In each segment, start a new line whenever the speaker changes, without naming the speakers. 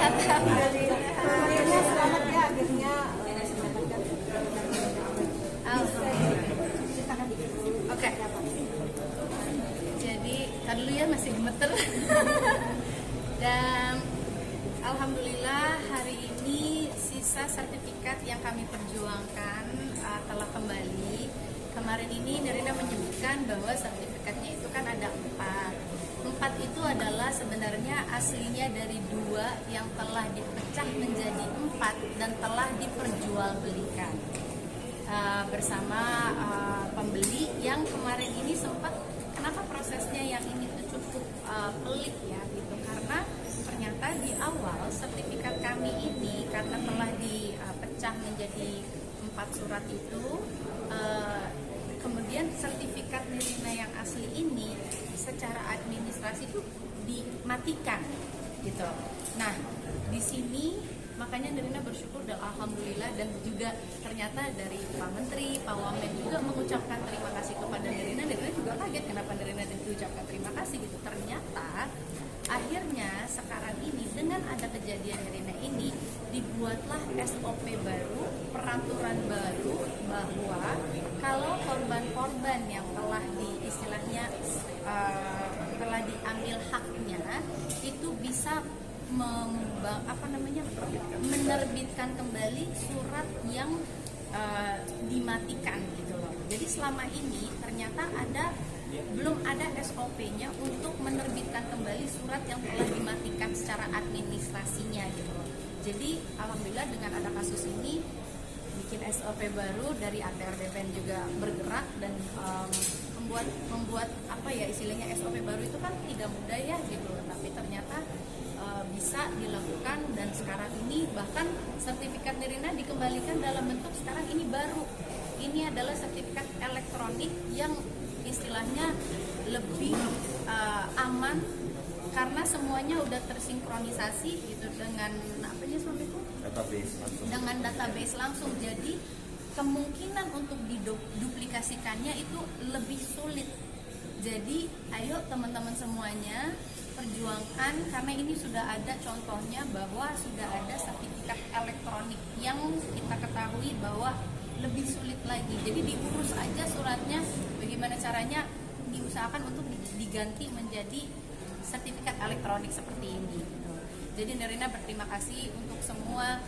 Akhirnya selamat ya, akhirnya
Oke. Jadi tadi dulu ya masih gemeter. Dan alhamdulillah hari ini sisa sertifikat yang kami perjuangkan telah kembali. Kemarin ini Nirina menyebutkan bahwa sertifikatnya itu kan ada 4 itu adalah sebenarnya aslinya dari 2 yang telah dipecah menjadi 4 dan telah diperjualbelikan bersama pembeli yang kemarin ini sempat, kenapa prosesnya yang ini tuh cukup pelik ya gitu, karena ternyata di awal sertifikat kami ini karena telah dipecah menjadi 4 surat itu, kemudian sertifikat Nirina yang asli ini secara administrasi itu dimatikan gitu. Nah, di sini makanya Nirina bersyukur dan alhamdulillah, dan juga ternyata dari Pak Menteri, Pak Wamen juga mengucapkan terima kasih kepada Nirina. Nirina juga kaget kenapa Nirina diucapkan terima kasih gitu. Ternyata akhirnya sekarang ini dengan ada kejadian Nirina ini dibuatlah SOP baru, peraturan baru bahwa kalau korban-korban yang telah istilahnya telah diambil haknya itu bisa menerbitkan kembali surat yang dimatikan gitu loh. Jadi selama ini ternyata belum ada SOP-nya untuk menerbitkan kembali surat yang telah dimatikan secara administrasinya gitu loh. Jadi alhamdulillah dengan ada kasus ini bikin SOP baru dari ATR BPN juga bergerak dan membuat apa ya istilahnya, SOP baru itu kan tidak mudah ya gitu loh, tapi ternyata bisa dilakukan. Dan sekarang ini bahkan sertifikat Nirina dikembalikan dalam bentuk sekarang ini baru, ini adalah sertifikat elektronik yang istilahnya lebih aman karena semuanya udah tersinkronisasi gitu dengan dengan database langsung. Jadi kemungkinan untuk diduplikasikannya itu lebih sulit. Jadi ayo teman-teman semuanya perjuangkan, karena ini sudah ada contohnya bahwa sudah ada sertifikat elektronik yang kita ketahui bahwa lebih sulit lagi. Jadi diurus aja suratnya, bagaimana caranya diusahakan untuk diganti menjadi sertifikat elektronik seperti ini gitu. Jadi Nirina berterima kasih untuk semua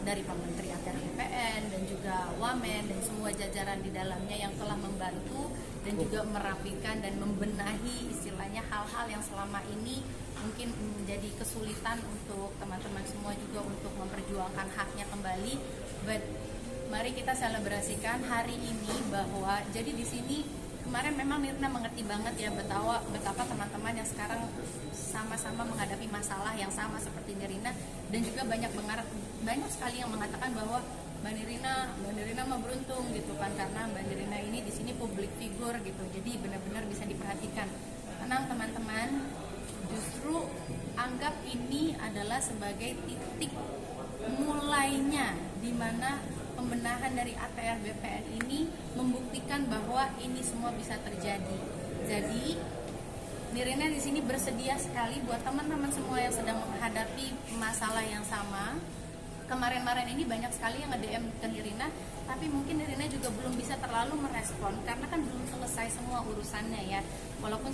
dari Pak Menteri ATR BPN dan juga Wamen dan semua jajaran di dalamnya yang telah membantu dan juga merapikan dan membenahi istilahnya hal-hal yang selama ini mungkin menjadi kesulitan untuk teman-teman semua juga untuk memperjuangkan haknya kembali. But mari kita selebrasikan hari ini bahwa jadi di sini kemarin memang Nirina mengerti banget ya betapa teman-teman yang sekarang sama-sama menghadapi masalah yang sama seperti Nirina, dan juga banyak sekali yang mengatakan bahwa Mbak Nirina mah beruntung gitu kan, karena Mbak Nirina ini di sini public figure gitu, jadi benar-benar bisa diperhatikan. Tenang teman-teman, justru anggap ini adalah sebagai titik mulainya di mana pembenahan dari ATR BPN ini membuktikan bahwa ini semua bisa terjadi. Jadi Nirina di sini bersedia sekali buat teman-teman semua yang sedang menghadapi masalah yang sama. Kemarin-kemarin ini banyak sekali yang nge-DM ke Nirina, tapi mungkin Nirina juga belum bisa terlalu merespon karena kan belum selesai semua urusannya ya. Walaupun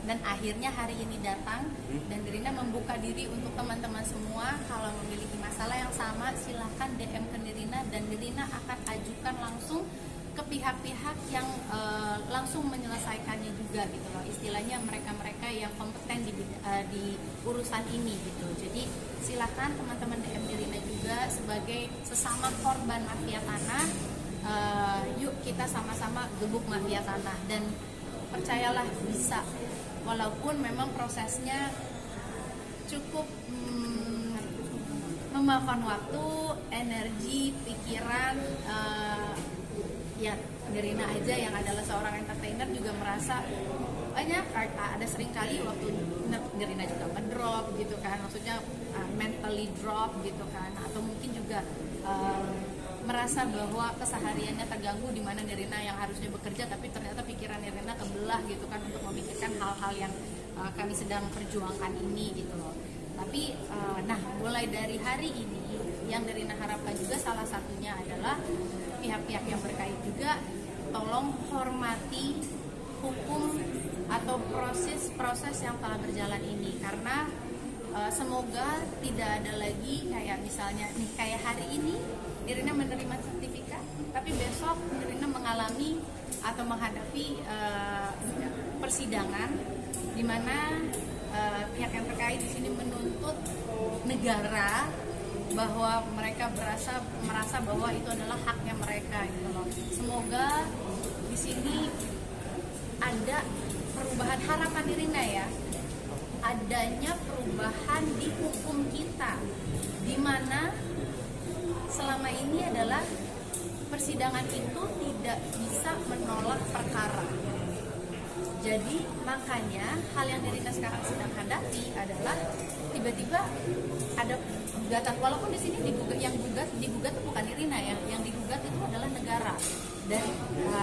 dan akhirnya hari ini datang dan Nirina membuka diri untuk teman-teman semua. Kalau memiliki masalah yang sama silahkan DM ke Nirina dan Nirina akan ajukan langsung ke pihak-pihak yang langsung menyelesaikannya juga gitu loh, istilahnya mereka-mereka yang kompeten di urusan ini gitu. Jadi silakan teman-teman DM Nirina juga sebagai sesama korban mafia tanah. Yuk kita sama-sama gebuk mafia tanah, dan percayalah bisa, walaupun memang prosesnya cukup memakan waktu, energi, pikiran. Ya Nirina aja yang adalah seorang entertainer juga merasa banyak ada sering kali waktu Nirina juga ngedrop gitu kan, maksudnya mentally drop gitu kan, atau mungkin juga merasa bahwa kesehariannya terganggu, di mana Nirina yang harusnya bekerja tapi ternyata pikiran Nirina kebelah gitu kan untuk memikirkan hal-hal yang kami sedang perjuangkan ini gitu loh. Tapi nah mulai dari hari ini yang Nirina harapkan juga salah satunya adalah pihak-pihak yang berkait juga tolong hormati hukum atau proses yang telah berjalan ini, karena semoga tidak ada lagi kayak misalnya nih kayak hari ini Nirina menerima sertifikat tapi besok Nirina mengalami atau menghadapi persidangan di mana pihak yang terkait di sini menuntut negara bahwa mereka merasa bahwa itu adalah haknya mereka gitu loh. Semoga di sini ada perubahan, harapan Nirina ya, adanya perubahan di hukum kita, di mana selama ini adalah persidangan itu tidak bisa menolak perkara. Jadi makanya hal yang Nirina sekarang sedang hadapi adalah tiba-tiba ada gugatan, walaupun di sini yang digugat itu bukan Nirina ya, yang digugat itu adalah negara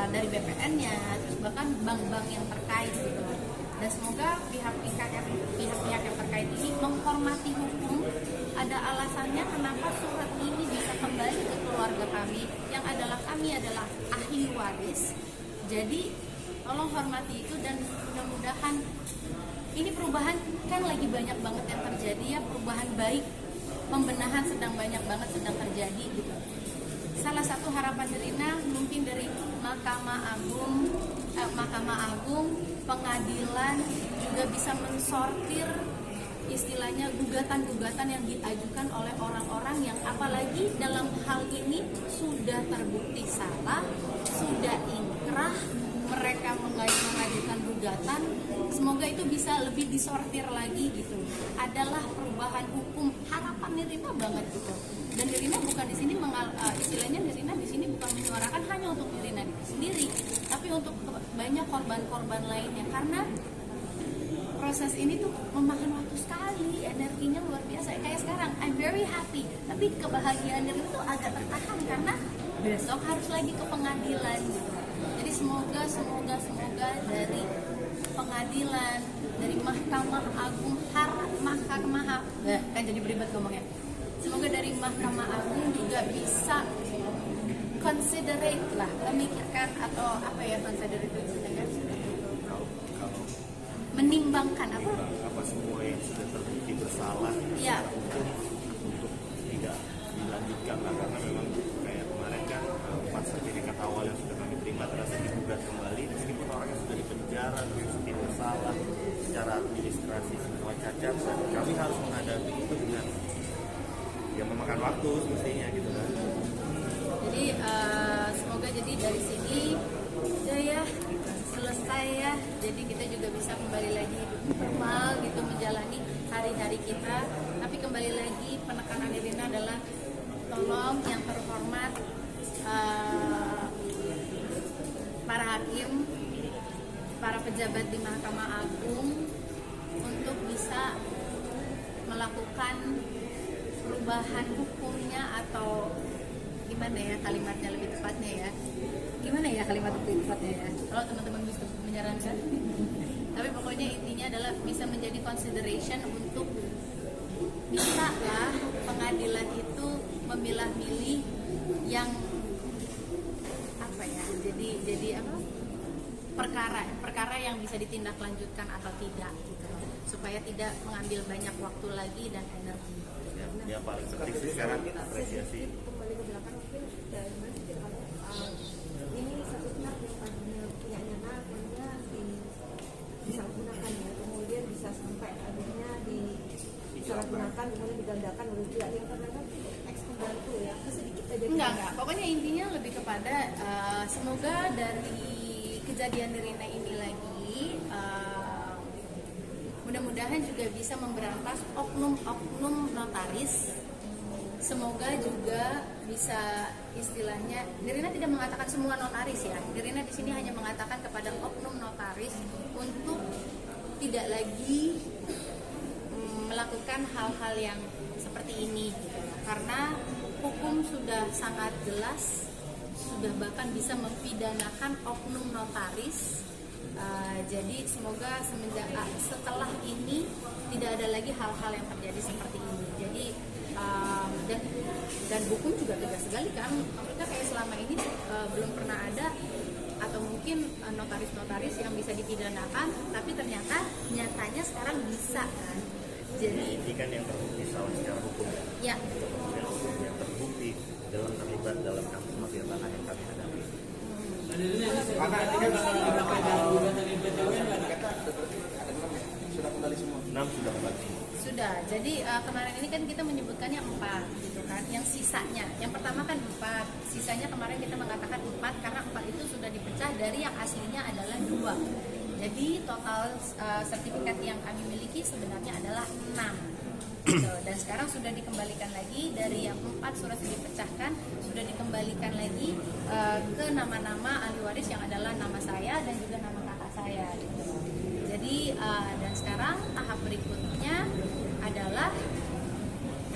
dari BPN-nya, terus bahkan bank-bank yang terkait gitu. Dan semoga pihak-pihak yang terkait ini menghormati hukum. Ada alasannya kenapa surat ini bisa kembali ke keluarga kami, yang kami adalah ahli waris. Jadi tolong hormati itu, dan mudah-mudahan ini perubahan kan lagi banyak banget yang terjadi ya, perubahan baik, pembenahan banyak banget sedang terjadi gitu. Salah satu harapan Nirina mungkin dari Mahkamah Agung, pengadilan juga bisa mensortir istilahnya gugatan-gugatan yang diajukan oleh orang-orang yang apalagi dalam hal ini sudah terbukti salah, sudah inkrah, mereka mengajukan gugatan. Semoga itu bisa lebih disortir lagi gitu. Adalah perubahan hukum, harapan Nirina banget gitu. Dan Nirina bukan di sini istilahnya Nirina di sini bukan menyuarakan hanya untuk Nirina sendiri, tapi untuk banyak korban-korban lainnya, karena proses ini tuh memakan waktu sekali, energinya luar biasa. Kayak sekarang, I'm very happy, tapi kebahagiaan Nirina tuh agak tertahan karena besok harus lagi ke pengadilan gitu. Jadi semoga dari pengadilan, dari Mahkamah Agung, kan jadi beribad ngomongnya. Semoga dari Mahkamah Agung juga bisa considerate lah, memikirkan atau apa ya, considerate itu menimbangkan
apa semua yang sudah terbukti bersalah
ya,
untuk tidak dilanjutkan lah, karena memang kayak kemarin kan 4 sertifikat awal yang sudah kami terima terasa digugat kembali meskipun orangnya sudah dipenjara, terbukti bersalah secara administrasi, semua cacat, dan kami harus menghadapi itu dengan ya memakan waktu semestinya gitu kan. Jadi
semoga jadi dari sini ya selesai ya, jadi kita juga bisa kembali lagi normal gitu menjalani hari-hari kita. Tapi kembali lagi penekanan Nirina adalah tolong yang terhormat para hakim, para pejabat di Mahkamah Agung untuk bisa melakukan perubahan hukumnya, atau gimana ya kalimatnya lebih tepatnya ya, kalau teman-teman bisa menyarankan. Tapi pokoknya intinya adalah bisa menjadi consideration untuk bisa lah pengadilan itu memilah-milih yang apa ya, jadi apa, perkara yang bisa ditindaklanjutkan atau tidak gitu, supaya tidak mengambil banyak waktu lagi dan energi.
Ya paling penting sih sekarang apresiasi.
Kembali ke belakang mungkin dari Mas, ini satu pihak yang tadinya punya Nana akhirnya disalahgunakan ya, kemudian bisa sampai akhirnya disalahgunakan, kemudian digandakan oleh pihak yang ternyata eks-pembantu ya, sedikit aja.
Enggak, pokoknya intinya lebih kepada semoga dari kejadian Nirina ini lagi mudah-mudahan juga bisa memberantas oknum-oknum notaris. Semoga juga bisa istilahnya, Nirina tidak mengatakan semua notaris ya. Nirina di sini hanya mengatakan kepada oknum notaris untuk tidak lagi melakukan hal-hal yang seperti ini gitu. Karena hukum sudah sangat jelas, sudah bahkan bisa mempidanakan oknum notaris Jadi semoga setelah ini tidak ada lagi hal-hal yang terjadi seperti ini. Jadi dan hukum juga tegas sekali kan, kita kayak selama ini belum pernah ada atau mungkin notaris-notaris yang bisa dipidanakan, tapi ternyata nyatanya sekarang bisa kan. Jadi
ini kan yang terbukti salah secara hukum
ya,
kemudian hukum yang terbukti dalam terlibat dalam kasus mafia tanah yang kami hadapi.
Sudah kembali semua.
6 sudah kembali.
sudah. Jadi kemarin ini kan kita menyebutkannya 4 gitu kan. Yang sisanya, yang pertama kan 4, sisanya kemarin kita mengatakan 4 karena 4 itu sudah dipecah dari yang aslinya adalah 2. Jadi total sertifikat yang kami miliki sebenarnya adalah 6. Gitu. Dan sekarang sudah dikembalikan lagi dari yang 4 surat dipecahkan, sudah dikembalikan lagi ke nama-nama ahli waris yang adalah nama saya dan juga nama kakak saya gitu. Jadi dan sekarang tahap berikutnya adalah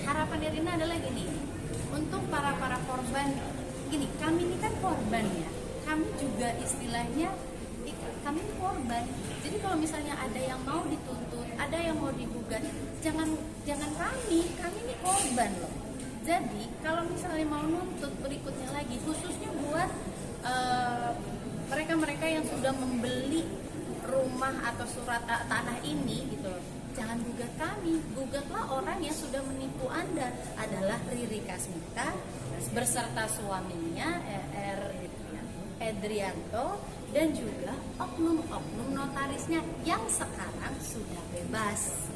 harapan Nirina adalah gini, untuk para korban gini, kami ini kan korban ya, kami juga istilahnya kami ini korban. Jadi kalau misalnya ada yang mau dituntut, ada yang mau digugat, jangan kami ini korban loh. Jadi kalau misalnya mau nuntut berikutnya lagi, khususnya buat mereka-mereka yang sudah membeli rumah atau surat tanah ini gitu loh, jangan gugat kami, gugatlah orang yang sudah menipu Anda, adalah Riri Kasmita beserta suaminya Edrianto dan juga oknum-oknum notarisnya yang sekarang sudah bebas.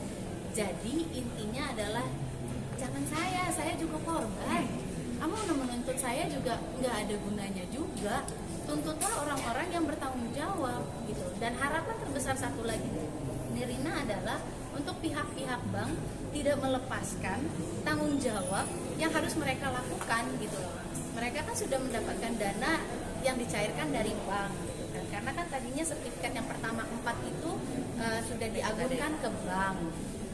Jadi intinya adalah jangan saya juga korban. Kamu menuntut saya juga nggak ada gunanya juga. Tuntutlah orang-orang yang bertanggung jawab gitu. Dan harapan terbesar satu lagi Nirina adalah untuk pihak-pihak bank tidak melepaskan tanggung jawab yang harus mereka lakukan gitu loh. Mereka kan sudah mendapatkan dana yang dicairkan dari bank gitu kan. Karena kan tadinya sertifikat yang pertama 4 itu sudah diagunkan ke bank.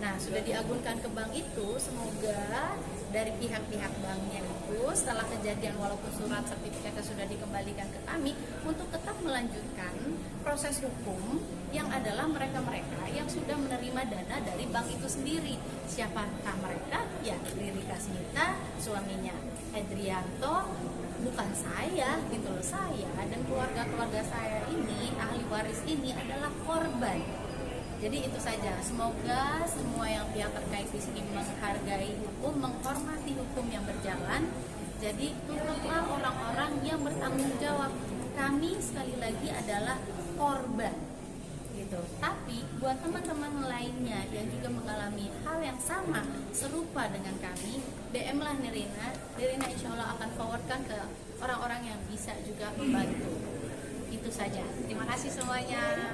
Nah, sudah diagunkan ke bank itu, semoga dari pihak-pihak banknya itu setelah kejadian walaupun surat sertifikatnya sudah dikembalikan ke kami, untuk tetap melanjutkan proses hukum yang adalah mereka-mereka yang sudah menerima dana dari bank itu sendiri. Siapakah mereka? Ya, Riri Kasmita, suaminya Edrianto, bukan saya gitu loh. Saya dan keluarga-keluarga saya ini, ahli waris ini adalah korban. Jadi itu saja. Semoga semua yang pihak terkait di sini menghargai hukum, menghormati hukum yang berjalan. Jadi tuntutlah orang-orang yang bertanggung jawab. Kami sekali lagi adalah korban, gitu. Tapi buat teman-teman lainnya yang juga mengalami hal yang sama, serupa dengan kami, DM-lah Nirina. Nirina insya Allah akan forwardkan ke orang-orang yang bisa juga membantu. Itu saja. Terima kasih semuanya.